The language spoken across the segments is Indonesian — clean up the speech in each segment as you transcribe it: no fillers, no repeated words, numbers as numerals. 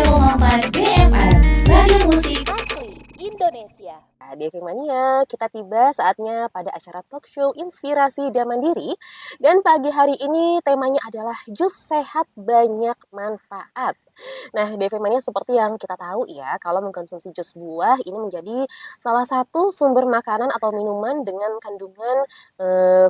103,4 BFM Radio Musik Asli Indonesia. DFM Mania, kita tiba saatnya pada acara talk show Inspirasi dan Mandiri. Dan pagi hari ini temanya adalah jus sehat banyak manfaat. Nah, DFM Mania seperti yang kita tahu ya, kalau mengkonsumsi jus buah ini menjadi salah satu sumber makanan atau minuman dengan kandungan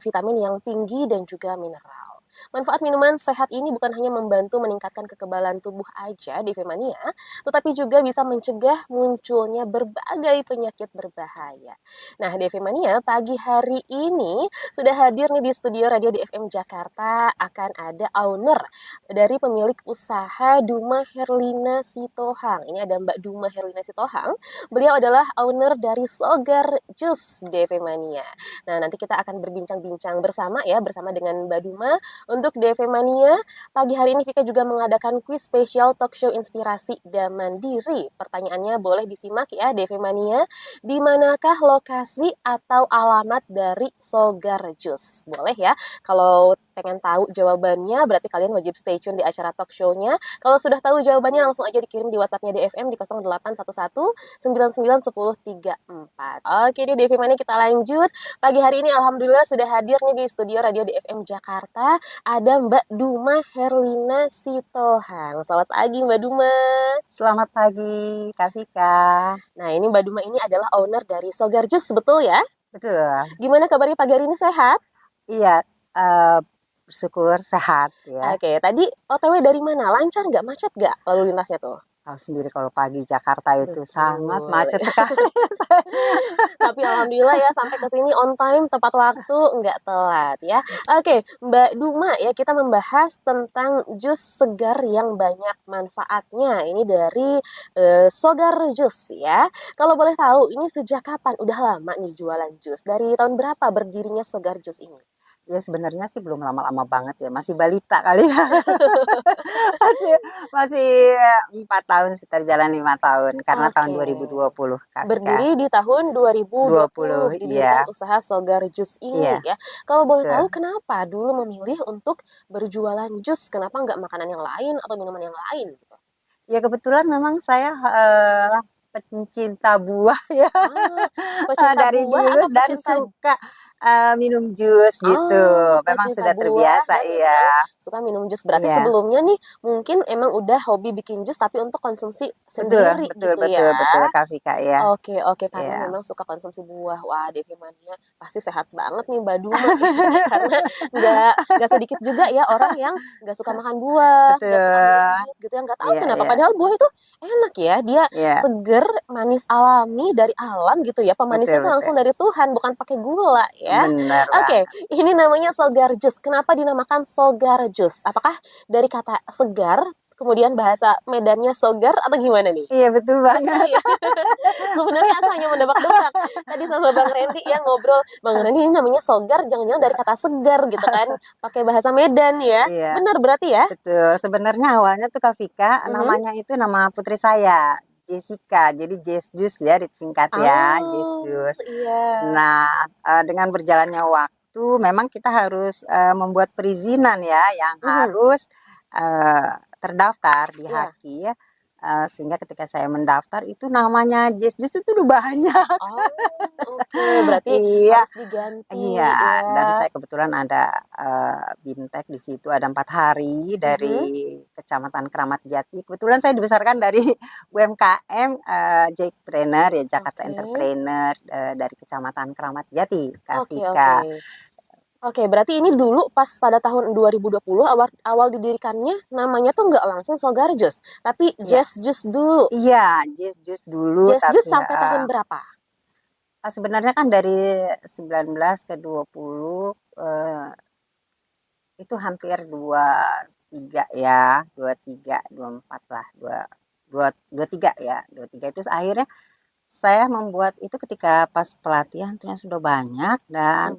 vitamin yang tinggi dan juga mineral. Manfaat minuman sehat ini bukan hanya membantu meningkatkan kekebalan tubuh aja di Femania, tetapi juga bisa mencegah munculnya berbagai penyakit berbahaya. Nah, di Femania pagi hari ini sudah hadir nih di studio Radio DFM Jakarta, akan ada owner dari pemilik usaha Duma Herlina Sitohang. Ini ada Mbak Duma Herlina Sitohang. Beliau adalah owner dari Sogar Jus DFM Mania. Nah, nanti kita akan berbincang-bincang bersama dengan Mbak Duma. Untuk DFM Mania, pagi hari ini Vika juga mengadakan kuis spesial talk show Inspirasi dan Mandiri. Pertanyaannya boleh disimak ya DFM Mania. Di manakah lokasi atau alamat dari Sogar Jus? Boleh ya. Kalau pengen tahu jawabannya, berarti kalian wajib stay tune di acara talk show-nya. Kalau sudah tahu jawabannya, langsung aja dikirim di WhatsApp-nya DFM di 0811 99 10 34. Oke deh DFM Mania, kita lanjut. Pagi hari ini alhamdulillah sudah hadir nih di studio Radio DFM Jakarta. Ada Mbak Duma Herlina Sitohang. Selamat pagi Mbak Duma. Selamat pagi Kak Vika. Nah, ini Mbak Duma ini adalah owner dari Sogar Jus, betul ya? Betul. Gimana kabarnya pagi hari ini, sehat? Iya, bersyukur sehat ya. Oke, tadi OTW dari mana? Lancar nggak? Macet nggak lalu lintasnya tuh? Tahu sendiri kalau pagi Jakarta itu Betul. sangat macet sekali. Tapi alhamdulillah ya, sampai ke sini on time, tepat waktu, nggak telat ya. Oke, Mbak Duma ya, kita membahas tentang jus segar yang banyak manfaatnya. Ini dari Sogar Jus ya. Kalau boleh tahu, ini sejak kapan? Udah lama nih jualan jus. Dari tahun berapa berdirinya Sogar Jus ini? Ya sebenarnya sih belum lama-lama banget ya, masih balita kali ya. masih 4 tahun, sekitar jalan 5 tahun karena tahun 2020 Kak Vika. Berdiri di tahun 2020 didirikan iya. usaha Sogar Jus ini Iya. ya. Kalau boleh Betul. tahu kenapa dulu memilih untuk berjualan jus? Kenapa nggak makanan yang lain atau minuman yang lain gitu? Ya kebetulan memang saya pencinta buah ya. Pecinta Dari buah dulu atau dan pecinta suka minum jus gitu. Memang pecinta sudah buah terbiasa dan iya. memang suka minum jus. Berarti Iya. sebelumnya nih mungkin emang udah hobi bikin jus tapi untuk konsumsi Betul, sendiri betul, gitu betul, ya. betul Kak Vika ya. Oke, karena Iya. memang suka konsumsi buah. Wah, Devi Mania pasti sehat banget nih Mbak Duma. Karena nggak sedikit juga ya orang yang nggak suka makan buah, nggak suka minum Betul. jus gitu, yang nggak tahu Iya, kenapa. iya. Padahal buah itu enak ya, dia Iya, seger, manis alami dari alam gitu ya. Pemanisnya betul, tuh langsung betul. dari Tuhan, bukan pakai gula ya. Benar Oke, banget. ini namanya Sogar Jus. Kenapa dinamakan Sogar Jus? Apakah dari kata segar, kemudian bahasa Medannya sogar, atau gimana nih? Iya, betul banget. Iya. Sebenarnya aku hanya mendebak-debak. Tadi sama Bang Randy yang ngobrol, Bang Randy ini namanya sogar, jangan-jangan dari kata segar gitu kan, pakai bahasa Medan ya. Iya, Benar berarti ya? betul. Sebenarnya awalnya tuh Kak Vika, namanya itu nama putri saya, Jessica. Jadi Jess Jus ya disingkat ya, Jess Oh, Jus. iya. Nah, dengan berjalannya waktu memang kita harus membuat perizinan ya yang harus terdaftar di Iya. HAKI ya. Sehingga ketika saya mendaftar itu namanya Jess Jus itu udah banyak. Oh, oke. Berarti Iya, harus diganti iya. ya. Dan saya kebetulan ada Bimtek di situ ada 4 hari dari Kecamatan Keramat Jati. Kebetulan saya dibesarkan dari UMKM Jackpreneur ya, Jakarta Oke. Entrepreneur dari Kecamatan Keramat Jati, Kak Oke, Vika. Oke, berarti ini dulu pas pada tahun 2020 awal didirikannya namanya tuh nggak langsung Sogar Jus, tapi Iya. Jess Jus dulu. Iya, Jess Jus dulu Jess tapi Jus sampai tahun berapa? sebenarnya kan dari 19 ke 20 itu hampir 23 ya, 23, 24 lah, 23 ya, 23 itu akhirnya saya membuat itu ketika pas pelatihan ternyata sudah banyak dan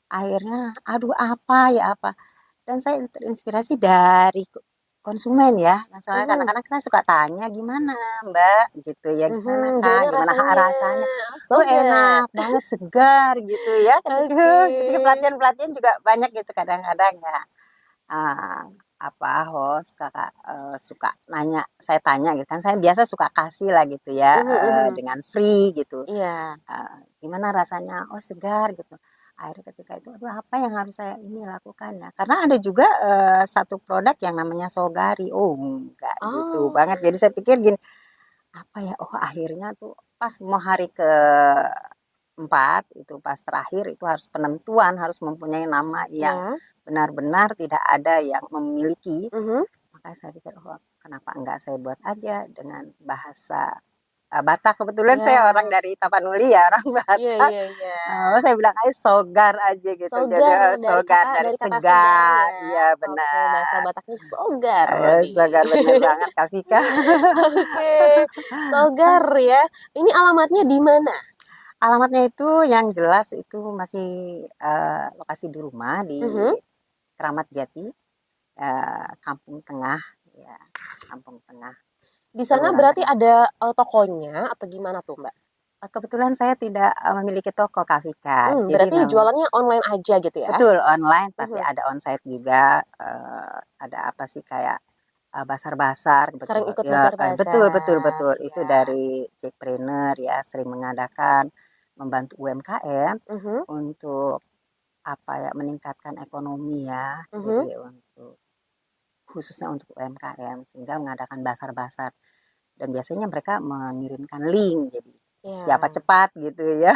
akhirnya aduh apa ya apa, dan saya terinspirasi dari konsumen ya, yang soalnya kadang-kadang saya suka tanya gimana Mbak gitu ya, gimana Kak, Gimana gimana rasanya, Sogar. enak banget segar gitu ya, ketika Oke. pelatihan-pelatihan juga banyak gitu kadang-kadang ya. host kakak suka nanya, saya tanya gitu kan, saya biasa suka kasih lah gitu ya, dengan free gitu. Iya. Gimana rasanya? Oh segar gitu. Akhirnya ketika itu, aduh apa yang harus saya ini lakukan ya? Karena ada juga satu produk yang namanya Sogari. Oh enggak gitu Oh, banget. Jadi saya pikir gini, apa ya? Oh akhirnya tuh pas mau hari ke 4 itu pas terakhir itu harus penentuan, harus mempunyai nama yang ya. benar-benar tidak ada yang memiliki. Mhm. Makanya saya pikir, oh kenapa enggak saya buat aja dengan bahasa Batak. Kebetulan saya orang Ya. dari Tapanuli ya, orang Iya Batak. iya iya. Saya bilang aja sogar aja gitu. Jadi Sogar sogar dari dari kata segar segar. ya. Iya Oke, bahasa benar. Bataknya sogar nih. Sogar bener banget Kak Vika. Oke, sogar ya. Ini alamatnya di mana? Alamatnya itu yang jelas itu masih lokasi di rumah di Mhm. Keramat Jati, Kampung Tengah ya, Kampung Tengah, Di sana Kelurahan berarti Tengah. ada tokonya atau gimana tuh, Mbak? Kebetulan saya tidak memiliki toko Kak Vika. Jadi Berarti memang jualannya online aja gitu ya? betul online, tapi Mhm. ada onsite juga. Ada apa sih kayak basar-basar, Sering betul ikut ya, betul betul bazar-bazar, betul itu iya. dari Jackpreneur ya, sering mengadakan membantu UMKM Mhm untuk apa ya, meningkatkan ekonomi ya. mhm. Jadi untuk khususnya untuk UMKM sehingga mengadakan basar-basar dan biasanya mereka mengirimkan link, jadi siapa Iya. cepat gitu ya.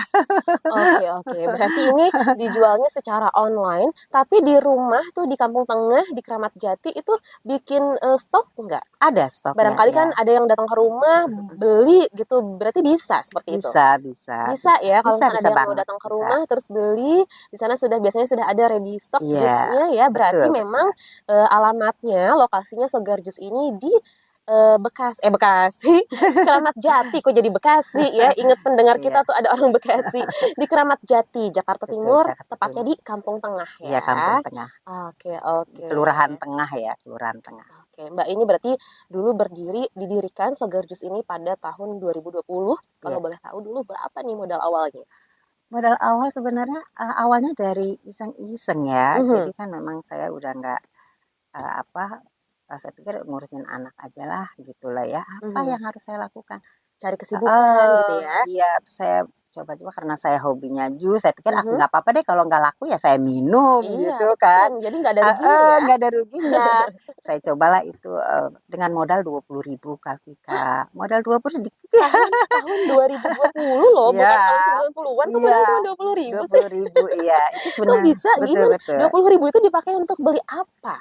Oke oke, berarti ini dijualnya secara online, tapi di rumah tuh di Kampung Tengah, di Kramat Jati itu bikin, stok nggak? Ada stoknya Barangkali ya. kan ada yang datang ke rumah, beli gitu, berarti bisa seperti itu? Bisa bisa Bisa bisa ya, kalau bisa misalkan bisa ada yang mau banget, datang ke bisa. rumah terus beli, di sana biasanya sudah ada ready stock Iya, jusnya ya, betul berarti memang, betul. alamatnya, lokasinya Segar Jus ini di, Bekasi, Keramat Jati, kok jadi Bekasi ya, inget pendengar Iya, kita tuh ada orang Bekasi, di Keramat Jati, Jakarta betul Timur, Jakarta tepatnya Timur. di Kampung Tengah Iya, Kampung ya. Tengah. Oke Di oke. Kelurahan Tengah ya, Kelurahan Tengah. Oke, Mbak ini berarti dulu didirikan Segar Jus ini pada tahun 2020, kalau Iya. boleh tahu dulu berapa nih modal awalnya? Modal awal sebenarnya awalnya dari iseng-iseng ya. Mhm. Jadi kan memang saya udah nggak apa, saya pikir ngurusin anak aja lah gitulah ya. Apa Mhm, yang harus saya lakukan? cari kesibukan gitu Heeh, ya? iya, terus saya coba-coba karena saya hobinya jus, saya pikir, "Ah, Mhm, nggak apa-apa deh kalau nggak laku ya saya minum," iya gitu kan. betul, jadi nggak ada ruginya Heeh, ya? nggak ada ruginya. Saya cobalah itu, dengan modal 20.000 Kak Vika. Modal 20 sedikit ya. Tahun 2020 loh, Iya, bukan tahun 90-an, kok iya, modalnya cuma 20.000 sih? 20.000 iya, itu Kok sebenarnya bisa betul gitu? betul. 20.000 itu dipakai untuk beli apa?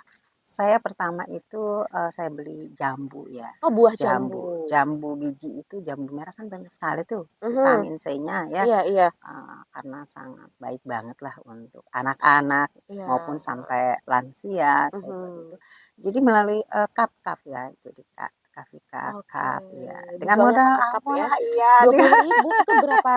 Saya pertama itu, saya beli jambu ya, Oh, buah jambu. jambu. Jambu biji itu, jambu merah kan banyak sekali tuh Mhm, vitamin C-nya ya, iya iya, karena sangat baik banget lah untuk anak-anak maupun iya, sampai lansia, saya buat itu. mhm. Jadi melalui, cup-cup ya, jadi Kak Vika, Oke, cup iya, dengan dijualnya modal cup-cup awal ya? lah iya, 20.000 itu dapat berapa,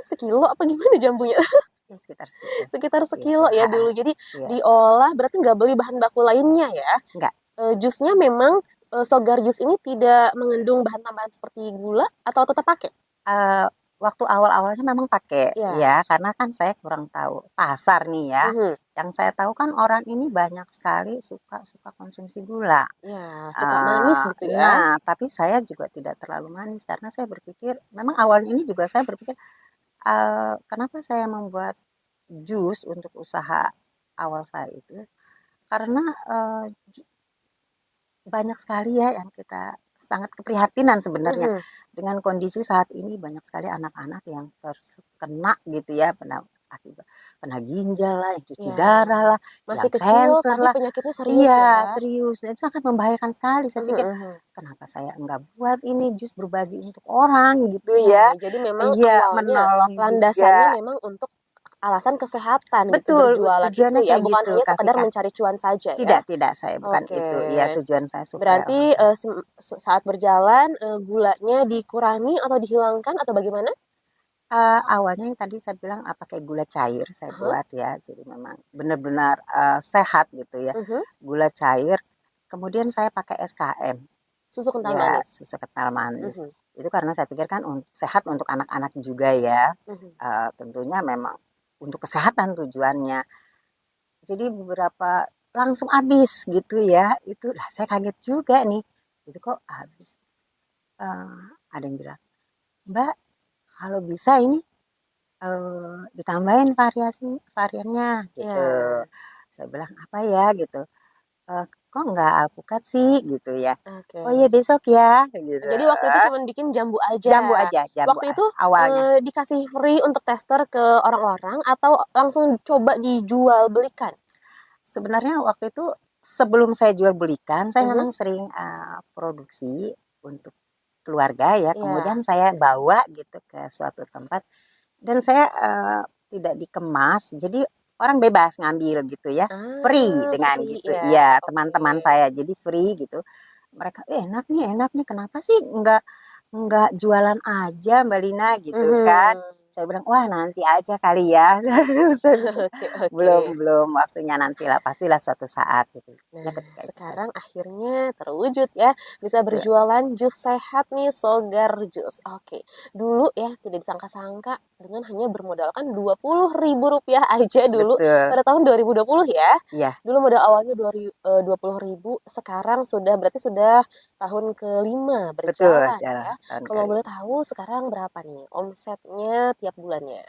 sekilo apa gimana jambunya? ya sekitar segitu Sekitar segitu, sekilo ya heeh, dulu. Jadi iya, diolah berarti nggak beli bahan baku lainnya ya? enggak. Jusnya memang, Sogar Jus ini tidak mengandung bahan tambahan seperti gula atau tetap pakai? Eee, Waktu awal-awalnya memang pakai, Ya. ya, karena kan saya kurang tahu pasar nih ya. Mhm. Yang saya tahu kan orang ini banyak sekali suka suka konsumsi gula. Ya, suka manis gitu ya? Nah, tapi saya juga tidak terlalu manis karena saya berpikir memang awalnya ini juga saya berpikir, kenapa saya membuat jus untuk usaha awal saya itu, karena, banyak sekali ya yang kita sangat keprihatinan sebenarnya Mhm. dengan kondisi saat ini banyak sekali anak-anak yang terkena gitu ya akibat kena ginjal lah, yang cuci Ya, darah lah, masih yang kecil cancer tapi lah. penyakitnya serius ya? Iya serius dan itu sangat membahayakan sekali. Saya Mhm pikir mhm. kenapa saya enggak buat ini jus berbagi untuk orang gitu Iya, ya. jadi memang Iya awalnya menolong landasannya juga. memang untuk alasan kesehatan gitu, Betul berjualan itu tujuannya ya, kayak bukan gitu hanya Kak sekedar Vika. mencari cuan saja ya? Tidak saya bukan Oke. itu. Iya tujuan saya supaya Berarti, orang tahu. saat berjalan, gulanya dikurangi atau dihilangkan atau bagaimana? Awalnya yang tadi saya bilang, pakai gula cair saya Ah hah, buat ya, jadi memang benar-benar, sehat gitu ya, mhm, gula cair, kemudian saya pakai SKM, susu kental ya manis? susu kental manis. Mhm Itu karena saya pikir kan sehat untuk anak-anak juga ya, mhm. tentunya memang untuk kesehatan tujuannya. Jadi beberapa, langsung habis gitu ya. Itu lah saya kaget juga nih. Itu kok habis. Eh, ada yang bilang, Mbak, kalau bisa ini ditambahin variannya gitu. Ya, Saya bilang apa ya gitu. Kok nggak alpukat sih gitu ya. Oh iya oke. besok ya gitu. Jadi waktu itu cuman bikin jambu Jambu aja. aja, jambu Waktu itu awalnya. dikasih free untuk tester ke orang-orang atau langsung coba dijual belikan? Sebenarnya waktu itu sebelum saya jual belikan, saya Mhm, memang sering produksi untuk keluarga ya. iya. Kemudian saya bawa gitu ke suatu tempat dan saya tidak dikemas, jadi orang bebas ngambil gitu ya, free dengan Free gitu. ya, Iya, oke. teman-teman saya jadi free gitu. Mereka, enak nih, kenapa sih nggak jualan aja Mbak Lina gitu kan?" Mhm. Saya bilang, "Wah nanti aja kali ya." Saya bilang, Oke oke. belum waktunya nantilah, pastilah suatu saat gitu. Ya Nah, ketika itu tadi. sekarang akhirnya terwujud ya, bisa Betul, berjualan jus sehat nih, Sogar Jus. Oke, dulu ya tidak disangka-sangka dengan hanya bermodalkan Rp20.000 aja dulu betul. pada tahun 2020 ya. Iya, Dulu modal awalnya 20.000, sekarang sudah berarti sudah tahun kelima betul, berjalan jalan ya. tahun Kalau boleh kelima. tahu sekarang berapa nih omsetnya tiap bulannya?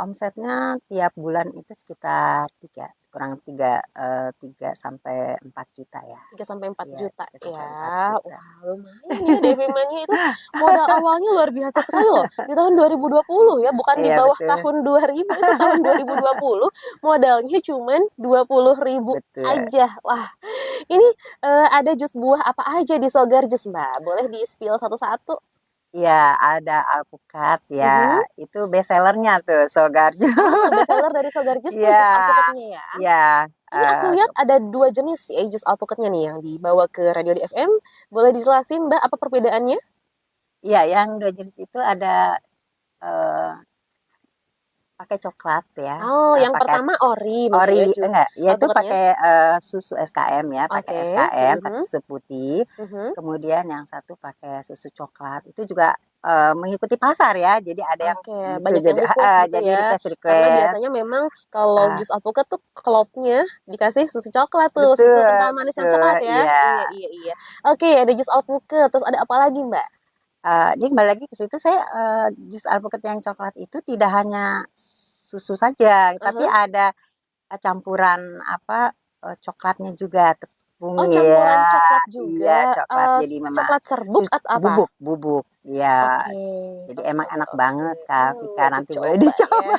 Omsetnya tiap bulan itu sekitar 3 kurang 3 sampai 4 juta ya. 3 sampai 4 Iya, juta 3 sampai 4 ya. juta. Wah, lumayan ya DP Money itu modal awalnya luar biasa sekali loh. Di tahun 2020 ya, bukan di Iya bawah betul, tahun 2000, itu tahun 2020 modalnya cuman 20.000 betul. aja. Wah, ini ada jus buah apa aja di Sogar Jus, Mbak? Boleh di-spill satu-satu? Iya, ada alpukat ya, Mhm. itu best sellernya tuh Sogarjo. Bestseller dari Sogar Jus tuh Iya, jus alpukatnya ya. iya, Ini aku eee, lihat ada dua jenis ya jus alpukatnya nih yang dibawa ke radio di FM. Boleh dijelasin, Mbak, apa perbedaannya? iya yang 2 jenis itu ada, eee, pakai coklat ya, Oh, yang pakai pertama ori mungkin ya Ori jus enggak, ya itu alpukatnya? pakai, susu SKM ya, pakai Oke, SKM tapi mhm, susu putih, mhm, kemudian yang satu pakai susu coklat. Itu juga, mengikuti pasar ya, jadi ada yang oke, gitu, banyak yang jadi request gitu jadi ya. Karena request-request, biasanya memang kalau eee, jus alpukat tuh klopnya dikasih susu coklat tuh, susu betul kental manis yang betul, coklat ya. iya, Iya iya iya. Oke, ada jus alpukat, terus ada apa lagi, Mbak? jadi kembali lagi ke situ saya, jus alpukat yang coklat itu tidak hanya susu saja, tapi Mhm. ada, campuran apa, coklatnya juga, tepung Oh, campuran ya, coklat iya juga, coklat, jadi memang coklat serbuk atau apa? bubuk bubuk, iya. Oke, Jadi oke emang oke enak oke. banget Kak Vika, Wajib nanti boleh coba ya. dicoba.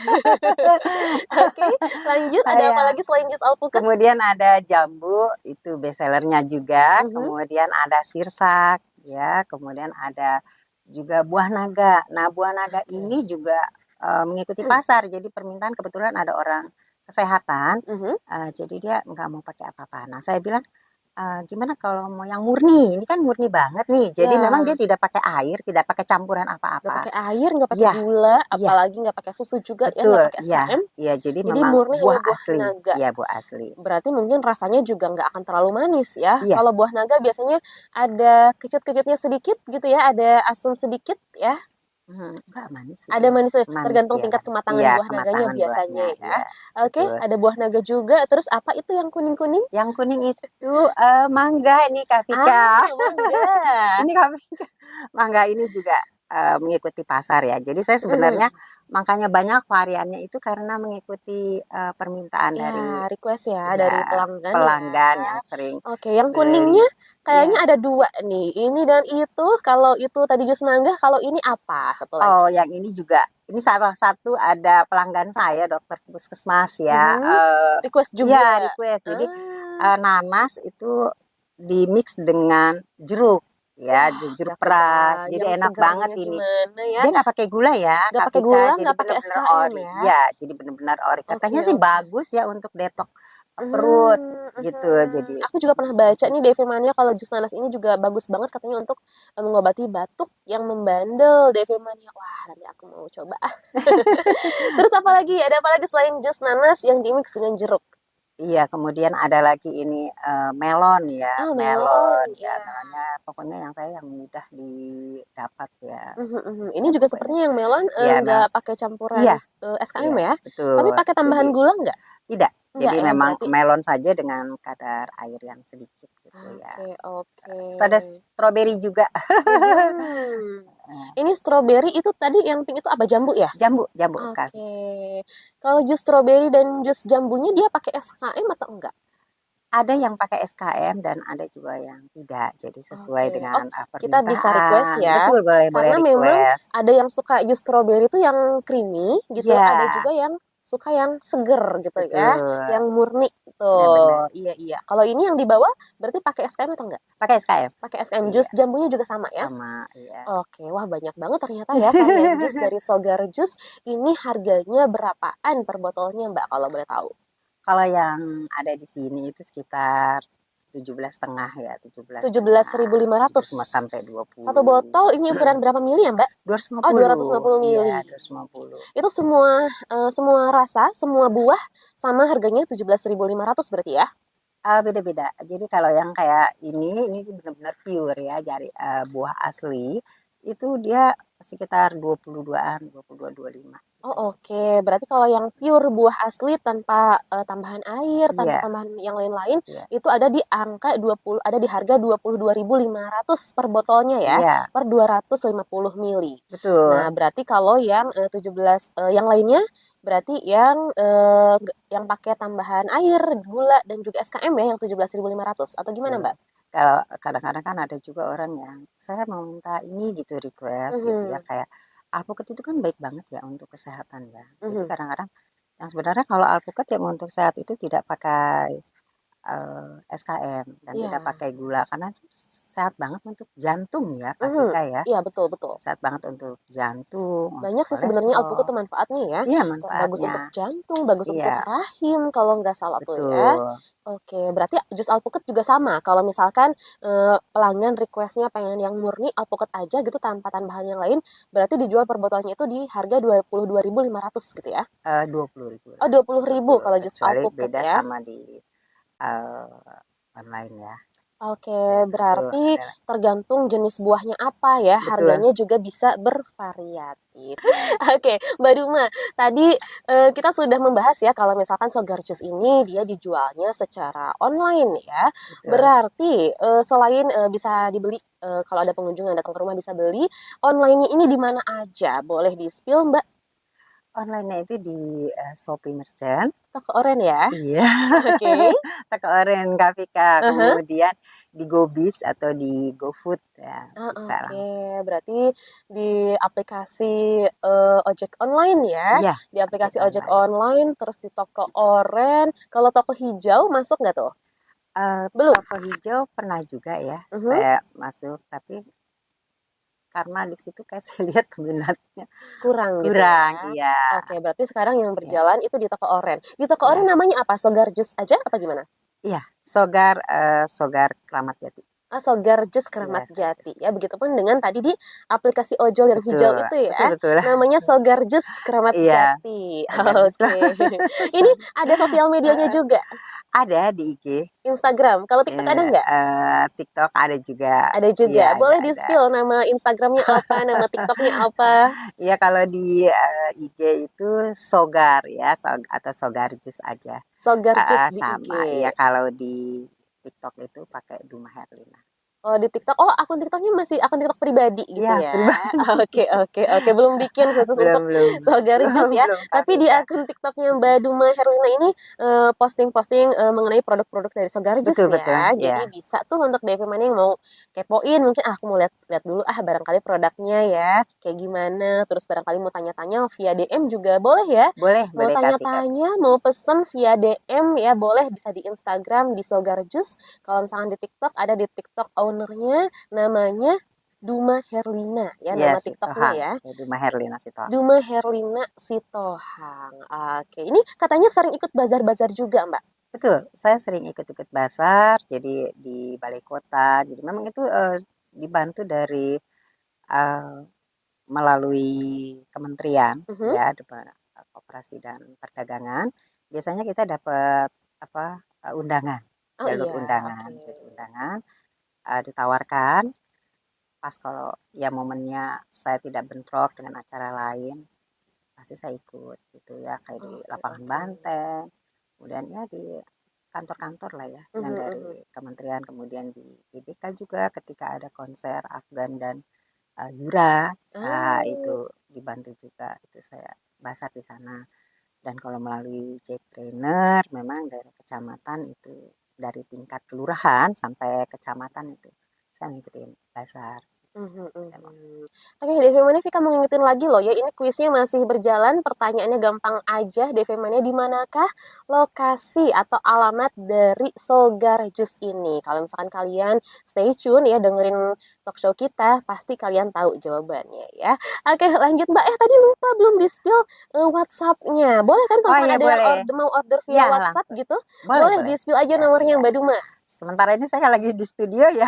Oke, lanjut ada apa Saya lagi selain jus alpukat? kemudian ada jambu, itu best seller-nya juga, Mhm. kemudian ada sirsak, ya, kemudian ada juga buah naga. Nah, buah naga Oke. ini juga, mengikuti pasar, jadi permintaan kebetulan ada orang kesehatan, Mhm. jadi dia nggak mau pakai apa-apa. Nah, saya bilang, "Gimana kalau mau yang murni? Ini kan murni banget nih." Jadi memang dia Ya, tidak pakai air, tidak pakai campuran nggak apa-apa. pakai air, nggak pakai Iya gula, iya. apalagi nggak pakai susu juga ya, Betul, nggak pakai iya SKM. iya, jadi Jadi memang murni hanya buah buah asli, naga. iya buah asli. Berarti mungkin rasanya juga nggak akan terlalu manis ya. Iya, Kalau buah naga biasanya ada kecut-kecutnya sedikit gitu ya, ada asam sedikit ya. enggak manis itu, Ada manisnya, manis tergantung dia tingkat manis. kematangan Iya, buah naganya kematangan biasanya buahnya, ya. iya, Oke, betul. ada buah naga juga. Terus apa itu yang kuning-kuning? Yang kuning itu, mangga ini Kak Vika. Ah, mangga. Ini Kak Vika, mangga ini juga, mengikuti pasar ya. Jadi saya sebenarnya Mhm. makanya banyak variannya itu karena mengikuti, permintaan dari Ya, request ya dari ya pelanggan ya. pelanggan yang sering Oke, yang beli. kuningnya Iya. kayaknya ada 2 nih, ini dan itu. Kalau itu tadi jus mangga, kalau ini apa satu Oh, lagi? yang ini juga, ini salah satu ada pelanggan saya dokter puskesmas ya, Mhm, request iya juga. request. Jadi, Ah, nanas itu di-mix dengan jeruk ya, wah jeruk udah peras, kebayang jadi enak banget segernya ini. gimana ya. Dia nggak pakai gula ya, Nggak Kak pakai Vika, gula, jadi nggak pakai bener-bener SKM ori. ya. Iya, jadi bener-bener ori. Oke Katanya sih oke. bagus ya untuk detok, perut gitu. Mhm. Jadi Aku juga pernah baca nih DV Mania kalau jus nanas ini juga bagus banget katanya untuk, mengobati batuk yang membandel DV Mania. Wah, nanti aku mau coba ah. Terus apa lagi? Ada apa lagi selain jus nanas yang di-mix dengan jeruk? iya, kemudian ada lagi ini, melon ya, Ah, melon, melon ya, ya. melonnya pokoknya yang mudah didapat ya, Mhm mhm. Ini sudah juga pokoknya. sepertinya yang melon, Iya nggak pakai campuran iya SKM iya, ya? Tapi betul. pakai Jadi tambahan gula nggak? tidak Enggak Jadi ya memang berarti? melon saja dengan kadar air yang sedikit gitu ya. Oke, oke. Terus ada stroberi juga. Mhm. Ini stroberi itu tadi yang pink itu apa, jambu ya? Jambu, jambu kan. Oke. Kalau jus stroberi dan jus jambunya dia pakai SKM atau enggak? Ada yang pakai SKM dan ada juga yang tidak. Jadi sesuai Oke. Oh, dengan kita bisa request permintaan. ya. Betul, boleh boleh Karena memang request. ada yang suka jus stroberi itu yang creamy gitu, ada Iya, juga yang suka yang seger gitu ya, betul. yang murni Benar-benar. tuh. Iya, iya. Kalau ini yang dibawa berarti pakai SKM atau enggak? Pakai SKM. Pakai SKM. Jus Iya, jambunya juga sama ya? sama, iya. Oke, wah banyak banget ternyata ya varian jus dari Sogar Jus. Ini harganya berapaan per botolnya, Mbak, kalau boleh tahu? Kalau yang ada di sini itu sekitar 17,5 ya, 17.500. 17,5 sampai Satu 20. botol ini ukuran berapa mili ya, Mbak? Oh, 250. 250 Iya, mili. 250. Itu semua rasa, semua buah sama harganya 17.500 berarti ya? Beda-beda. Jadi kalau yang kayak ini benar-benar pure ya dari buah asli itu dia sekitar 22-an, 22, 25 gitu. Oh, oke. Berarti kalau yang pure buah asli tanpa tambahan air, tanpa Iya, tambahan yang lain-lain, iya, itu ada di angka 20, ada di harga 22.500 per botolnya ya, iya, per 250 mili. betul. Nah, berarti kalau yang 17 yang lainnya berarti yang pakai tambahan air, gula dan juga SKM ya yang 17.500 atau gimana, Betul. Mbak? Kalau kadang-kadang kan ada juga orang yang saya mau minta ini gitu request gitu ya Mhm, kayak alpukat itu kan baik banget ya untuk kesehatan ya. Jadi mhm. kadang-kadang yang sebenarnya kalau alpukat yang untuk sehat itu tidak pakai SKM dan tidak Iya. pakai gula karena itu sehat banget untuk jantung ya Kak Mhm. Tika ya. Iya, betul, betul. Sehat banget untuk jantung, untuk Banyak sih sebenarnya alpukat kolesterol. tuh manfaatnya ya. Iya Bagus manfaatnya. untuk jantung, bagus Iya, untuk rahim kalau nggak salah tuh ya. betul. Oke, berarti jus alpukat juga sama. Kalau misalkan pelanggan requestnya pengen yang murni alpukat aja gitu tanpa tambahan yang lain, berarti dijual per botolnya itu di harga 22.500 gitu ya. 20.000 Oh, lah. 20.000 20, kalau jus kecuali alpukat beda ya. sama di online ya. Oke, Ya itu berarti adalah tergantung jenis buahnya apa ya, betul. harganya juga bisa bervariatif. Oke, Mbak Duma, tadi kita sudah membahas ya kalau misalkan Sogar Jus ini dia dijualnya secara online ya. Betul. Berarti selain bisa dibeli kalau ada pengunjung yang datang ke rumah bisa beli, online-nya ini di mana aja? Boleh di-spill, Mbak? Online-nya itu di Shopee Merchant. Toko Oren ya. Iya. Oke. Toko Oren Kapika. Aha. Kemudian di GoBiz atau di GoFood ya Ah, bisa oke. langsung. Berarti di aplikasi ojek online ya, Iya, di ojek aplikasi ojek online. online, terus di toko oren. Kalau toko hijau masuk nggak tuh? Belum. Toko hijau pernah juga ya Mhm. saya masuk, tapi karena di situ kayak saya lihat peminatnya Kurang gitu kurang. ya. Iya, Oke, berarti sekarang yang iya, berjalan itu di toko oren. Di toko oren iya. namanya apa? Sogar Jus aja apa gimana? Iya, Sogar Sogar Kramat Jati. Ah, Sogar Jus Iya, Keramat Sogar Jati Jati. ya. Begitupun dengan tadi di aplikasi ojol yang hijau Betul, itu betul ya. betul. Namanya Sogar Jus Keramat Iya, Jati. Sogar Jus Oke. Ini sama. ada sosial medianya Heeh. juga. Ada di IG, Instagram. Kalau TikTok ada nggak? TikTok ada juga. Ada juga. Iya, Boleh ada. di-spill nama Instagramnya apa, nama TikToknya apa? Iya, kalau di IG itu Sogar ya, atau Sogar Jus aja. Sogar Jus di IG. Sama. Iya, kalau di TikTok itu pakai Duma Herlina. Oh, di TikTok. Oh, akun TikToknya masih akun TikTok pribadi gitu Iya, ya. pribadi. Oke, oke, oke. Belum bikin khusus Belum untuk belum Sogar belum Jus ya. belum Tapi di Kak. akun TikToknya Mbak Duma Herlina ini posting-posting mengenai produk-produk dari Sogar Jus Betul betul, ya. ya. Jadi bisa tuh untuk DP mana yang mau kepoin. Mungkin aku mau lihat-lihat dulu barangkali produknya ya. Kayak gimana. Terus barangkali mau tanya-tanya via DM juga boleh ya. Boleh Mau boleh Kak Vika. tanya-tanya, mau pesen via DM ya boleh bisa di Instagram di Sogar Jus. Kalau misalkan di TikTok ada di TikTok ownernya namanya Duma Herlina ya Iya, nama TikToknya Sitohang. ya. Ya, Duma Herlina Sitohang. Duma Herlina Sitohang. Oke, ini katanya sering ikut bazar-bazar juga, Mbak. Betul, saya sering ikut-ikut basar, jadi di balai kota. Jadi memang itu dibantu dari eh, melalui kementerian Mhm. ya, Koperasi dan Perdagangan. Biasanya kita dapat apa undangan, Oh jalur iya, undangan. oke. Jadi undangan ditawarkan pas kalau ya momennya saya tidak bentrok dengan acara lain, pasti saya ikut gitu ya kayak di Oke, lapangan oke. banteng kemudian ya di kantor-kantor lah ya, yang Mhm, dari mhm. kementerian, kemudian di GBK juga ketika ada konser Afgan dan Yura, Ah, itu dibantu juga, itu saya basar di sana. Dan kalau melalui Jackpreneur memang dari kecamatan itu, dari tingkat kelurahan sampai kecamatan itu saya ngikutin basar mhm, memang. mhm. Oke, DV Mania Vika mau ngingetin lagi loh ya, ini kuisnya masih berjalan, pertanyaannya gampang aja. DV Mania, di manakah lokasi atau alamat dari Sogar Jus ini? Kalau misalkan kalian stay tune ya, dengerin talk show kita, pasti kalian tahu jawabannya ya. Oke, lanjut Mbak. Tadi lupa belum di-spill WhatsApp-nya. Boleh kan kalau Oh misalkan iya ada yang boleh, mau order via iya WhatsApp langsung, gitu, boleh boleh boleh, di-spill aja iya nomornya iya. Mbak Duma. Sementara ini saya lagi di studio ya.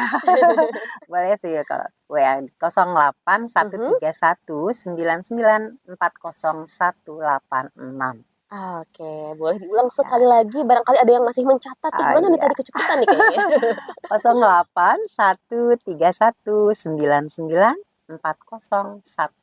Boleh sih kalau WA 08 Mhm. 131 99 401 86 Oke, boleh diulang sekali ya. lagi, barangkali ada yang masih mencatat. Ih, Oh mana nih iya. tadi kecepetan nih kayaknya. 08 131 99 40186.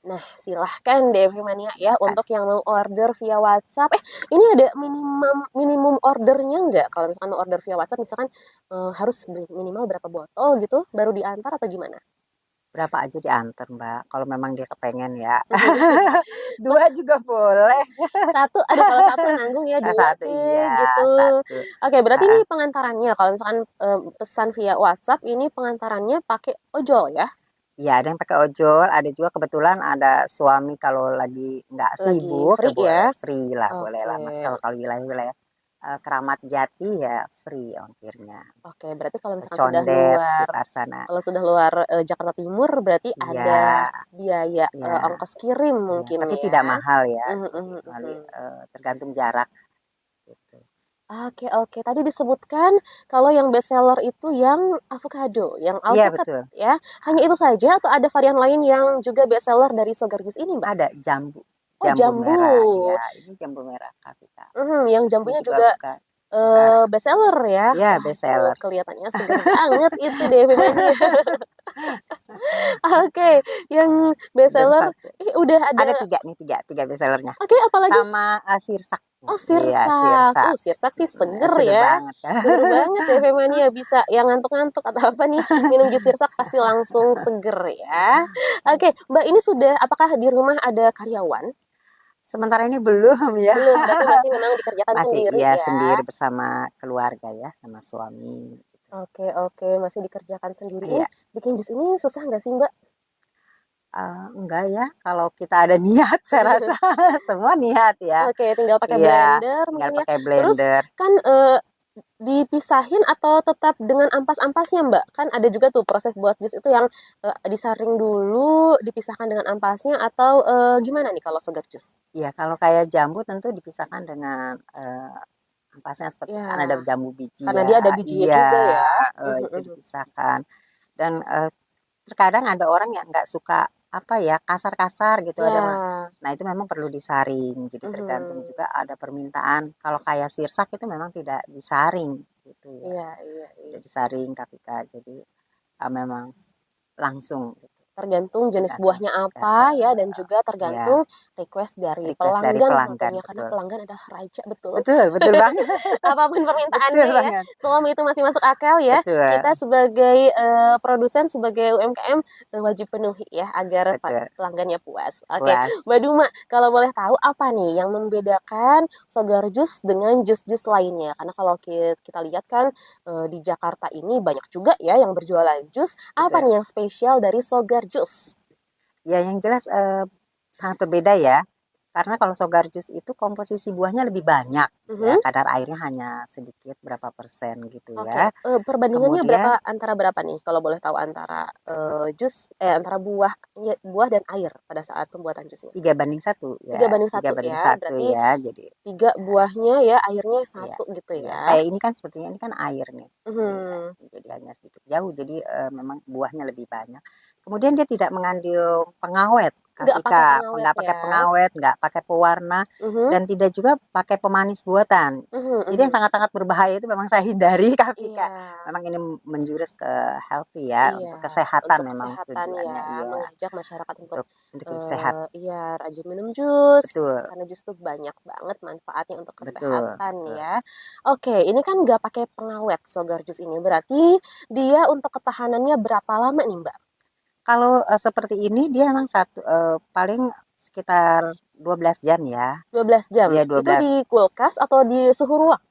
Nah, silahkan deh Mania ya Silakan. untuk yang mau order via WhatsApp. Ini ada minimum minimum ordernya nggak? Kalau misalkan mau order via WhatsApp, misalkan harus beli minimal berapa botol gitu, baru diantar atau gimana? Berapa aja diantar, Mbak. Kalau memang dia kepengen ya. Mas, Dua juga boleh. satu, aduh kalau satu nanggung ya, Nah, dua satu deh iya, gitu. satu. Oke, berarti ini Heeh. pengantarannya, kalau misalkan pesan via WhatsApp, ini pengantarannya pakai ojol ya? Iya, ada yang pakai ojol, ada juga kebetulan ada suami kalau lagi nggak Lagi sibuk ya free ya? boleh free lah, boleh Oke. lah Mas. Kalau kalau wilayah-wilayah Keramat Jati ya free ongkirnya. Oke, berarti kalau Ke misalkan sudah Condet luar sekitar sana. kalau sudah luar, Jakarta Timur berarti Iya, ada biaya, iya, ongkos kirim iya. mungkin Tapi tidak ya? mahal ya. Mhm, Jadi mhm, melalui mhm. tergantung jarak gitu. Oke, oke. Tadi disebutkan kalau yang best seller itu yang avocado, yang Iya alpukat betul. ya? Hanya itu saja atau ada varian lain yang juga best seller dari Sogarjus ini, Mbak? Ada jambu, Oh, jambu merah. jambu. Iya, ini jambu merah Kapita. Yang Ini jambunya juga juga bukan bukan. best seller ya? Iya, Wah, best itu seller. kelihatannya seger banget itu Devi Mania. Oke, yang Dan bestseller, satu. udah Ada ada. tiga nih, tiga bestsellernya. Oke, apalagi? Sama sirsak. Oh, Iya, sirsak. sirsak. Sirsak sih seger Seger ya. banget kan. Seger banget ya Femania, bisa yang ngantuk-ngantuk atau apa nih, minum jus sirsak pasti langsung seger ya. Oke, Mbak, ini sudah, apakah di rumah ada karyawan? Sementara ini belum ya. Belum, berarti masih memang dikerjakan Masih sendiri ya ya. sendiri bersama keluarga ya, sama suami. Oke, oke, masih dikerjakan sendiri. Ini Iya, bikin jus ini susah nggak sih, Mbak? enggak ya, kalau kita ada niat saya rasa semua niat ya. Oke, tinggal pakai Iya, blender tinggal mungkin ya. pakai Terus blender. kan dipisahin atau tetap dengan ampas-ampasnya, Mbak? Kan ada juga tuh proses buat jus itu yang disaring dulu, dipisahkan dengan ampasnya atau gimana nih kalau segar jus? Iya, kalau kayak jambu tentu dipisahkan dengan ampasnya seperti kan ada Ya, jambu biji karena ya. dia ada bijinya Iya, juga ya. itu dipisahkan. Dan terkadang ada orang yang nggak suka apa ya kasar-kasar gitu ada mah. Ya. Nah itu memang perlu disaring. Jadi tergantung Mhm. juga ada permintaan. Kalau kayak sirsak itu memang tidak disaring gitu ya. Iya, iya, iya. Tidak disaring Kapika. Jadi memang langsung gitu. Tergantung jenis Tergantung buahnya apa eh, ya, dan juga ya tergantung request dari request dari pelanggan pelanggan tentunya, karena betul. pelanggan adalah raja, betul. Betul, betul banget. Apapun Betul permintaannya ya, banget. semua itu masih masuk akal ya. Betul. Kita sebagai produsen, sebagai UMKM wajib penuhi ya agar Betul. pelanggannya puas. Oke, Puas. Mbak Duma, kalau boleh tahu apa nih yang membedakan Sogar Jus dengan jus-jus lainnya? Karena kalau kita lihat kan di Jakarta ini banyak juga ya yang berjualan jus. Apa Betul. nih yang spesial dari Sogar Jus? Ya yang jelas sangat berbeda ya. Karena kalau Sogar Jus itu komposisi buahnya lebih banyak ya, Mhm. kadar airnya hanya sedikit berapa persen gitu Oke, ya. perbandingannya Kemudian antara berapa nih kalau boleh tahu antara, antara buah dan air pada saat pembuatan jusnya? 3 banding 1 Tiga ya, banding tiga satu banding ya, satu berarti ya. Jadi 3 buahnya ya, airnya ya, satu gitu ya. ya? Kayak ini kan sepertinya ini kan air nih. Iya, Mhm. jadi hanya sedikit jauh. Jadi memang buahnya lebih banyak. Kemudian dia tidak mengandung pengawet. Nggak pakai Kafika, pengawet nggak pakai ya? pengawet, nggak pakai pewarna, Mhm, dan tidak juga pakai pemanis buatan. mhm Jadi yang mhm. sangat-sangat berbahaya itu memang saya hindari Kafika. Iya. Memang ini menjurus ke healthy ya, Iya, untuk kesehatan untuk memang kesehatan tujuannya, ya, iya, mengajak masyarakat untuk hidup sehat. iya, rajin minum jus, Betul, karena jus tuh banyak banget manfaatnya untuk betul, kesehatan betul. ya. Oke, ini kan nggak pakai pengawet Sogar Jus ini, berarti dia untuk ketahanannya berapa lama nih, Mbak? Kalau seperti ini dia memang paling sekitar 12 jam ya. 12 jam. Iya Itu 12. di kulkas atau di suhu ruang?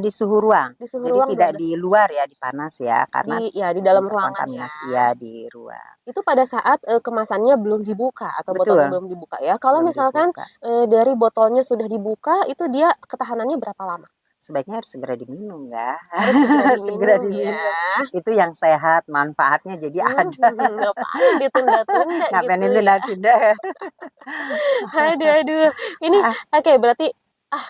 Di suhu ruang. Di suhu Jadi ruang tidak 12 di luar ya, di panas ya, karena di dalam ruangan ya. terkontaminasi, iya, di ruang. Itu pada saat, kemasannya belum dibuka atau botolnya Betul, belum dibuka ya. Kalau belum misalkan, dibuka. dari botolnya sudah dibuka, itu dia ketahanannya berapa lama? Sebaiknya harus segera diminum ya. Harus segera Segera diminum ya. diminum. Itu yang sehat, manfaatnya jadi ada. Ngapain ditunda-tunda Ngapain gitu itu ya. sudah. Aduh aduh. Ini oke berarti,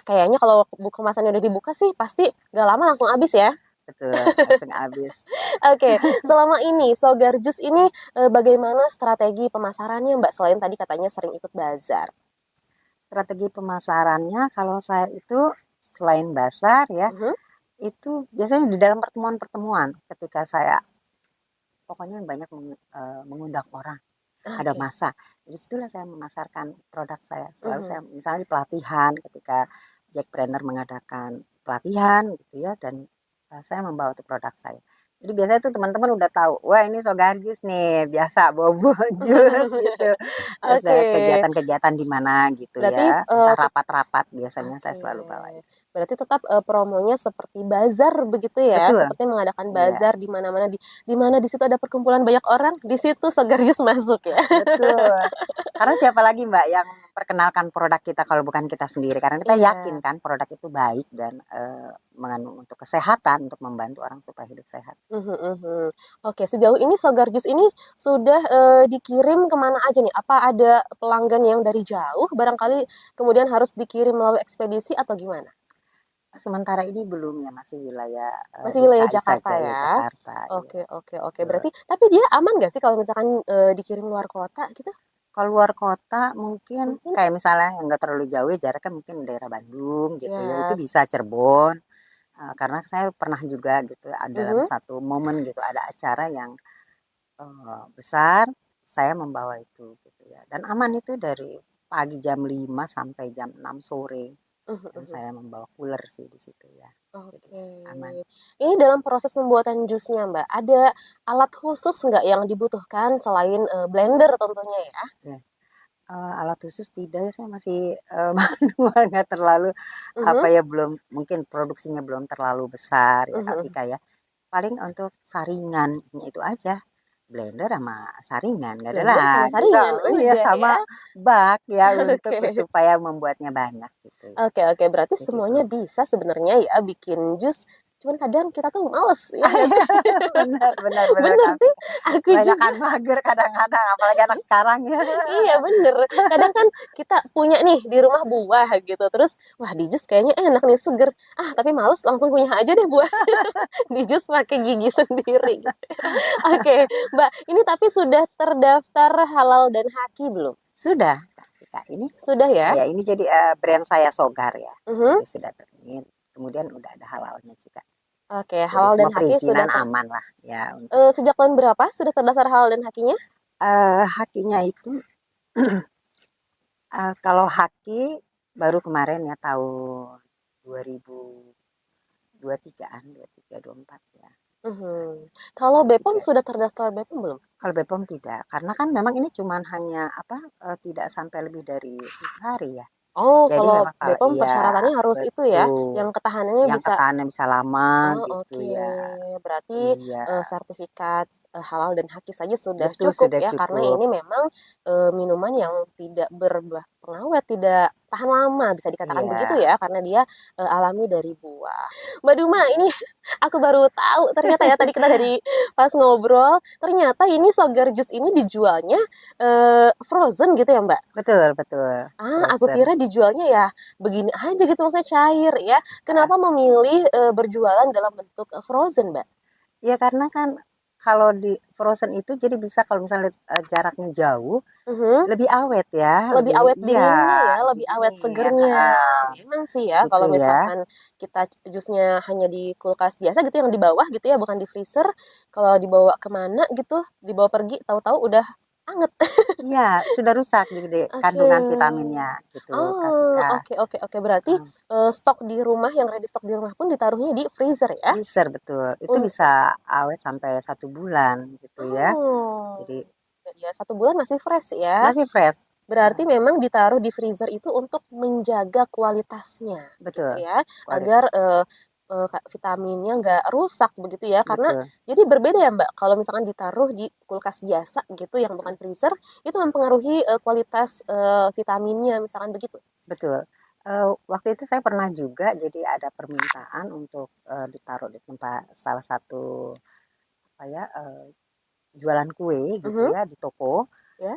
kayaknya kalau kemasannya udah dibuka sih pasti nggak lama langsung habis ya? Betul, langsung habis. Oke, selama ini Sogar Jus ini, bagaimana strategi pemasarannya Mbak? Selain tadi katanya sering ikut bazar. Strategi pemasarannya kalau saya itu selain bazar ya, Mhm, itu biasanya di dalam pertemuan-pertemuan ketika saya pokoknya banyak mengundang orang, ada oke. masa. Dari situlah saya memasarkan produk saya. Selalu Mhm, saya misalnya di pelatihan ketika Jack Brenner mengadakan pelatihan gitu ya, dan saya membawa tuh produk saya. Jadi biasanya tuh teman-teman udah tahu, wah ini Sogar Jus nih, biasa bawa jus gitu. Terus oke. kegiatan-kegiatan di mana gitu Berarti, ya, entah rapat-rapat biasanya saya oke. selalu bawa itu. Berarti tetap, promonya seperti bazar begitu ya? Betul, Seperti mengadakan iya. bazar di mana-mana di mana di situ ada perkumpulan banyak orang, di situ Sogar Jus masuk ya? Betul. Karena siapa lagi Mbak yang memperkenalkan produk kita kalau bukan kita sendiri. Karena kita yakin Iya. kan produk itu baik dan mengandung untuk kesehatan, untuk membantu orang supaya hidup sehat. Mhm mhm. Oke, sejauh ini Sogar Jus ini sudah, dikirim kemana aja nih? Apa ada pelanggan yang dari jauh barangkali kemudian harus dikirim melalui ekspedisi atau gimana? Sementara ini belum ya, masih wilayah Masih wilayah DKI Jakarta saja ya, ya? Jakarta. Iya, Oke oke oke. betul. Berarti tapi dia aman nggak sih kalau misalkan, dikirim luar kota gitu? Kalau luar kota mungkin Mungkin kayak misalnya yang nggak terlalu jauh ya, jaraknya mungkin daerah Bandung gitu ya, itu yes. bisa Cirebon. Karena saya pernah juga gitu dalam Mhm. satu momen gitu ada acara yang besar, saya membawa itu gitu ya. Dan aman itu dari pagi jam 5 sampai jam 6 sore. Mhm Dan mhm. saya membawa cooler sih di situ ya. Jadi Oke. aman. Ini dalam proses pembuatan jusnya, Mbak, ada alat khusus nggak yang dibutuhkan selain, blender tentunya ya? Ya. Alat khusus tidak ya, saya masih manual, nggak terlalu Mhm. apa ya, belum mungkin produksinya belum terlalu besar ya Kak Mhm. Vika ya. Paling untuk saringannya itu aja. Blender sama saringan, nggak ada Blender sama lagi. saringan, Iya, udah ya. sama bak ya untuk Oke. supaya membuatnya banyak gitu ya. Oke oke, berarti Begitu. semuanya bisa sebenarnya ya bikin jus, cuman kadang kita tuh males, ya nggak sih? Benar benar benar Bener Kak sih, Vika. aku juga. Kebanyakan mager kadang-kadang, apalagi anak sekarang ya. Iya bener, kadang kan kita punya nih di rumah buah gitu, terus, wah di jus kayaknya enak nih, seger, tapi males langsung punya aja deh buah, di jus pakai gigi sendiri. Oke, Mbak, ini tapi sudah terdaftar halal dan haki belum? Sudah Kak Vika, ini Sudah ya? ini jadi, brand saya Sogar ya. Mhm. Jadi sudah terbit, kemudian udah ada halalnya juga. Oke, Jadi halal dan semua haki sudah perizinan aman lah ya untuk, sejak tahun berapa sudah terdaftar halal dan hakinya? hakinya itu, kalau haki baru kemarin ya tahun 2023-an, 23, 24 ya, Mhm. Kalau BPOM 23. sudah terdaftar BPOM belum? Kalau BPOM tidak, karena kan memang ini cuman hanya apa, tidak sampai lebih dari 3 hari ya. Oh, Jadi kalau memang kalau BPOM iya, persyaratannya harus itu ya, yang betul, ketahanannya yang bisa. ketahanan bisa lama Oh, gitu oke. ya. Berarti, Iya, sertifikat, halal dan hakiki saja sudah betul cukup sudah ya, karena cukup. ini memang, minuman yang tidak berbahan pengawet, tidak tahan lama, bisa dikatakan begitu Iya. ya, karena dia, alami dari buah. Mbak Duma, ini aku baru tahu ternyata ya, tadi kita dari pas ngobrol, ternyata ini Sogar Jus ini dijualnya, frozen gitu ya, Mbak? Betul betul, Aku frozen. kira dijualnya ya begini aja gitu, maksudnya cair ya. Heeh. Kenapa memilih, berjualan dalam bentuk, frozen, Mbak? Ya karena kan kalau di frozen itu jadi bisa kalau misalnya jaraknya jauh Mhm. lebih awet ya, Lebih awet iya, dinginnya ya, lebih lebih awet dingin, segernya. heeh, Memang sih ya, gitu kalau ya. misalkan kita jusnya hanya di kulkas biasa gitu yang di bawah gitu ya, bukan di freezer, kalau dibawa kemana gitu, dibawa pergi tahu-tahu udah anget. Iya, sudah rusak jadi Oke. kandungan vitaminnya gitu, Oh, Kak. oke oke oke. Berarti, Heeh, stok di rumah yang ready stok di rumah pun ditaruhnya di freezer ya? freezer betul, itu Un bisa awet sampai 1 bulan gitu ya. oh, Jadi ya 1 bulan masih fresh ya? masih fresh, Berarti eee, memang ditaruh di freezer itu untuk menjaga kualitasnya, gitu betul, ya, agar, kualitas, vitaminnya nggak rusak begitu ya. Karena betul jadi berbeda ya, Mbak, kalau misalkan ditaruh di kulkas biasa gitu yang bukan freezer, itu mempengaruhi, kualitas, vitaminnya misalkan begitu? betul. Waktu itu saya pernah juga jadi ada permintaan untuk, ditaruh di tempat salah satu apa ya, jualan kue gitu Mhm, ya di toko. ya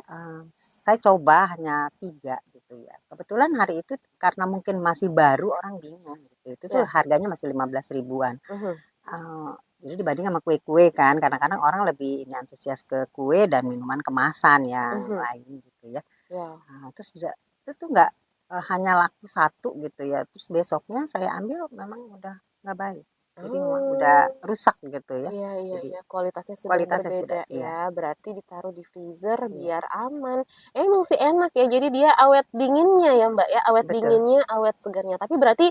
Saya coba hanya 3 gitu ya. Kebetulan hari itu karena mungkin masih baru orang bingung gitu, itu tuh ya, harganya masih 15 ribuan. mhm, Eee, jadi dibanding sama kue-kue kan, kadang-kadang orang lebih ini antusias ke kue dan minuman kemasan yang mhm, lain gitu ya. ya. Terus juga itu tuh nggak, hanya laku satu gitu ya, terus besoknya saya ambil memang udah nggak baik. Jadi memang udah Oh. rusak gitu ya. Iya iya Jadi iya, kualitasnya sudah kualitasnya berbeda sudah iya ya, berarti ditaruh di freezer iya, biar aman. Emang sih enak ya, jadi dia awet dinginnya ya Mbak ya, awet betul. dinginnya, awet segarnya. Tapi berarti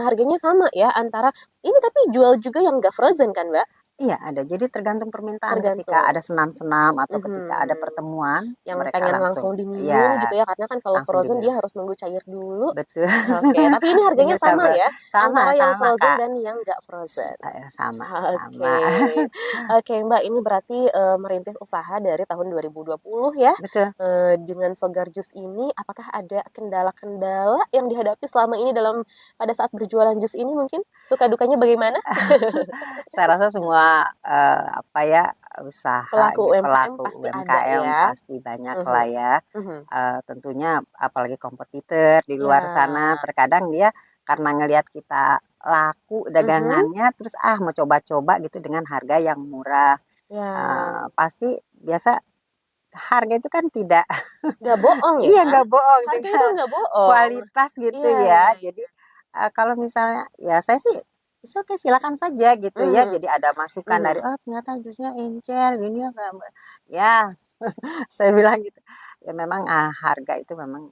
harganya sama ya antara ini tapi jual juga yang nggak frozen kan Mbak? Iya ada, jadi tergantung permintaan ketika Tergantung. ada senam-senam atau ketika ada Mhm. pertemuan, Yang mereka pengen langsung langsung iya, diminum gitu ya, karena kan kalau langsung frozen diminum. dia harus nunggu cair dulu. Betul, Oke, tapi ini harganya tunggu sama sabar. ya, Sama antara yang sama, frozen Kak, dan yang nggak frozen? sama sama. Oke. Oke, Mbak, ini berarti, merintis usaha dari tahun 2020 ya, Betul. dengan Sogar Jus ini, apakah ada kendala-kendala yang dihadapi selama ini pada saat berjualan jus ini mungkin? Suka dukanya bagaimana? Saya rasa semua, apa ya, usaha Pelaku gitu, UMKM pelaku pasti ada UMKM ya? pasti banyak Mhm lah ya, mhm. tentunya apalagi kompetitor di luar sana Iya. terkadang dia karena ngelihat kita laku Mhm. dagangannya terus, mau coba-coba gitu dengan harga yang murah, Ya. pasti biasa harga itu kan tidak Nggak bohong iya ya? nggak bohong Harga itu dengan nggak bohong. kualitas gitu Iya iya ya. iya. Jadi, kalau misalnya ya saya sih, it's okay silakan saja gitu ya. Mhm Jadi ada masukan dari, mhm. "Oh ternyata jusnya encer, gini ya Mbak." Ya saya bilang gitu. Ya memang, harga itu memang,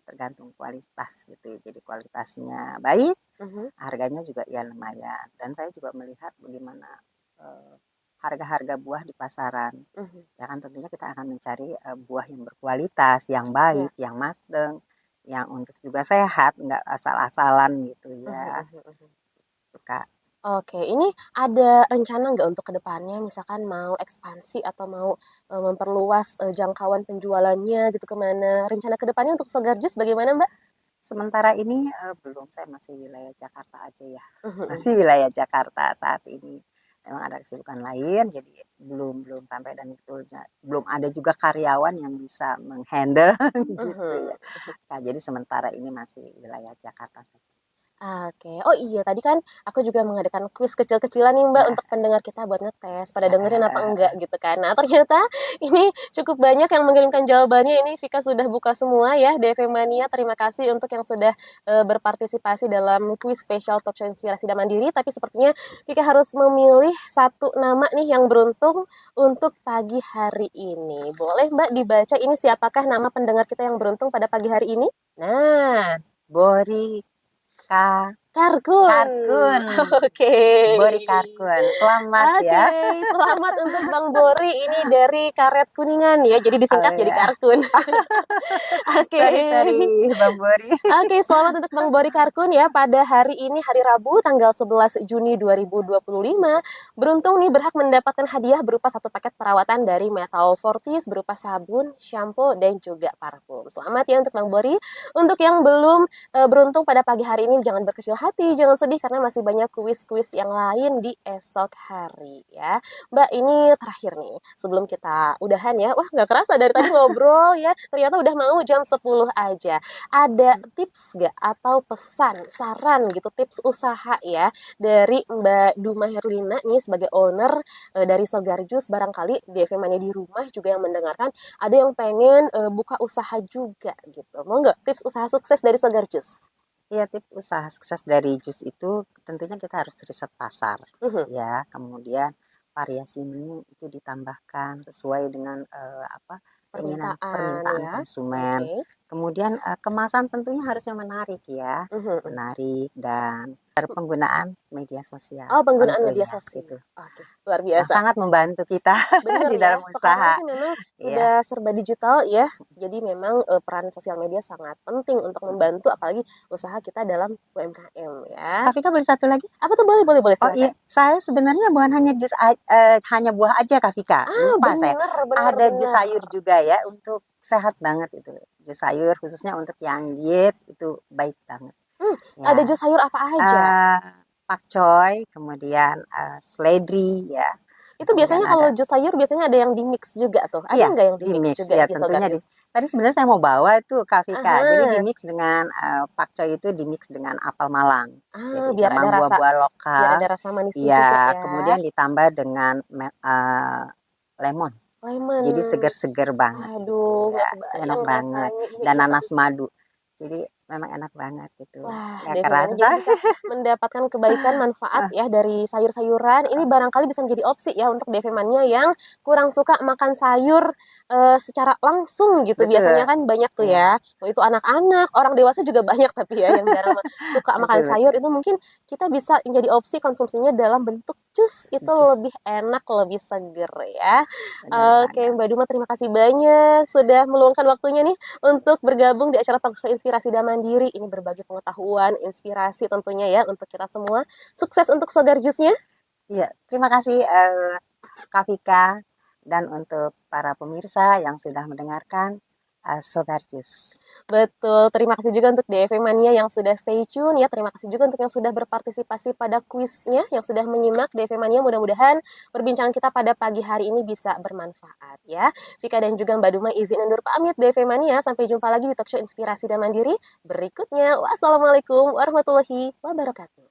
tergantung kualitas gitu ya. Jadi kualitasnya baik, Mhm harganya juga ya lumayan. Dan saya juga melihat bagaimana, eee, harga-harga buah di pasaran. mhm. Ya kan tentunya kita akan mencari, buah yang berkualitas, yang Iya. baik, yang mateng, yang untuk juga sehat, nggak asal-asalan gitu Mhm ya, mhm mhm. gitu Kak. Oke, ini ada rencana nggak untuk kedepannya misalkan mau ekspansi atau mau, memperluas, jangkauan penjualannya gitu kemana? Rencana kedepannya untuk Sogar Jus bagaimana, Mbak? Sementara ini, belum, saya masih wilayah Jakarta aja ya, Mhm mhm. masih wilayah Jakarta saat ini. Memang ada kesibukan lain, jadi belum belum sampai dan sebetulnya belum ada juga karyawan yang bisa menghandle gitu Mhm. ya. Nah, jadi sementara ini masih wilayah Jakarta saja. Oke. Oh iya, tadi kan aku juga mengadakan kuis kecil-kecilan nih Mbak Heeh untuk pendengar kita buat ngetes, pada heeh dengerin apa heeh enggak heeh. gitu kan. Nah ternyata ini cukup banyak yang mengirimkan jawabannya, ini Vika sudah buka semua ya, DV Mania terima kasih untuk yang sudah berpartisipasi dalam kuis spesial Talk Show Inspirasi dan Mandiri. Tapi sepertinya Vika harus memilih satu nama nih yang beruntung untuk pagi hari ini. Boleh Mbak dibaca ini siapakah nama pendengar kita yang beruntung pada pagi hari ini? Nah, Borika Karkun. Karkun, Oke. Bori Karkun. Selamat Oke, ya. selamat untuk Bang Bori ini dari Karet Kuningan ya, jadi Oh disingkat jadi ya. Karkun. Oke. Sorry sorry Bang Bori. Oke, selamat untuk Bang Bori Karkun ya pada hari ini hari Rabu tanggal 11 Juni 2025. Beruntung nih berhak mendapatkan hadiah berupa satu paket perawatan dari Metal Fortis berupa sabun, shampoo dan juga parfum. Selamat ya untuk Bang Bori. Untuk yang belum beruntung pada pagi hari ini jangan berkecil hati, jangan sedih karena masih banyak kuis-kuis yang lain di esok hari ya. Mbak, ini terakhir nih, sebelum kita udahan ya. Wah, nggak kerasa dari tadi ngobrol ya, ternyata udah mau jam 10 aja. Ada tips nggak atau pesan, saran gitu, tips usaha ya dari Mbak Duma Herlina nih sebagai owner dari Sogar Jus, barangkali DV Mania di rumah juga yang mendengarkan ada yang pengen buka usaha juga gitu. Mau nggak tips usaha sukses dari Sogar Jus? Iya, tips usaha sukses dari jus itu tentunya kita harus riset pasar Mhm. ya, kemudian variasi menu itu ditambahkan sesuai dengan Permintaan permintaan ya. konsumen. Oke. Kemudian kemasan tentunya harusnya menarik ya, Mhm. menarik dan penggunaan media sosial Oh, penggunaan tentu media ya sosial. itu Oke, luar yang biasa. sangat membantu kita Bener di ya, dalam sekarang usaha sih memang ya. sudah serba digital ya. Jadi memang peran sosial media sangat penting untuk membantu apalagi usaha kita dalam UMKM ya. Kak Vika boleh satu lagi? Apa tuh, boleh boleh boleh Oh iya, silakan. saya sebenarnya bukan hanya hanya buah aja Kak Vika, Ah, lupa saya. bener bener Ada jus bener. sayur juga ya untuk sehat banget itu. Jus sayur khususnya untuk yang diet itu baik banget Hmm, ada ya. jus sayur apa aja? Eh Pakcoy, kemudian seledri ya. Itu Kemudian biasanya kalau ada jus sayur biasanya ada yang di-mix juga tuh. Ada iya nggak yang di di-mix mix juga ya di Sogar tentunya Jus? tadi sebenarnya saya mau bawa itu Kak Vika. Jadi di Aha. mix dengan pakcoy itu di mix dengan apel Malang. Ah, Jadi memang buah-buah biar lokal. ada rasa manisnya juga Iya, ya. kemudian ditambah dengan lemon. Lemon. Jadi seger-seger banget gitu Aduh, ya. nggak Itu kebayang enak banget. rasanya ini. Dan Iya, tapi nanas madu. Jadi memang enak banget gitu. wah, Nggak DV Mania kerasa. jadi bisa mendapatkan kebaikan manfaat ya dari sayur-sayuran. Ini barangkali bisa menjadi opsi ya untuk DV Mania yang kurang suka makan sayur secara langsung gitu. Biasanya Betul. kan banyak tuh Ya, ya. Mau itu anak-anak, orang dewasa juga banyak tapi ya yang jarang suka makan betul sayur betul. itu mungkin kita bisa menjadi opsi konsumsinya dalam bentuk jus. Itu Jus lebih enak, lebih seger ya. benar Oke, banget. Mbak Duma terima kasih banyak sudah meluangkan waktunya nih untuk bergabung di acara Talkshow Inspirasi dan Mandiri. Ini berbagi pengetahuan, inspirasi tentunya ya untuk kita semua. Sukses untuk Sogar Jusnya. Iya, terima kasih Kak Vika dan untuk para pemirsa yang sudah mendengarkan Sobar Jus. Betul, terima kasih juga untuk DV Mania yang sudah stay tune ya. Terima kasih juga untuk yang sudah berpartisipasi pada kuisnya, yang sudah menyimak DV Mania. Mudah-mudahan perbincangan kita pada pagi hari ini bisa bermanfaat ya. Vika dan juga Mbak Duma izin undur pamit DV Mania. Sampai jumpa lagi di Talkshow Inspirasi dan Mandiri berikutnya. Wassalamualaikum warahmatullahi wabarakatuh.